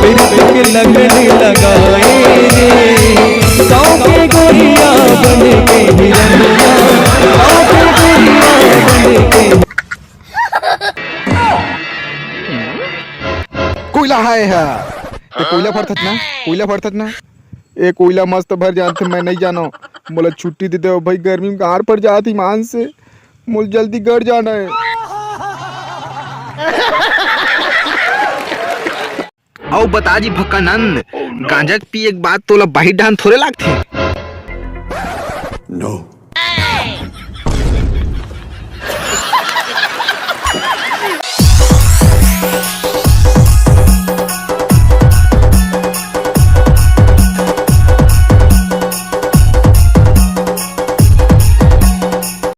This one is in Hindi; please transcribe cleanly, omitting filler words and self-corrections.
फिर के लगन लगाए रे। गाँव के गोरिया बन के हिरनिया, गाँव के गोरिया बन के। कोयला है कोयला भरथत ना ए कोयला मस्त भर जाते। मैं नहीं जानो मोला छुट्टी दे दो भाई, गर्मी में घर पर जाती मान से मुझे जल्दी घर जाना है। औ बता जी भक्कानंद, गांजा पी एक बात तोला बाही डान थोड़े लागथे। No.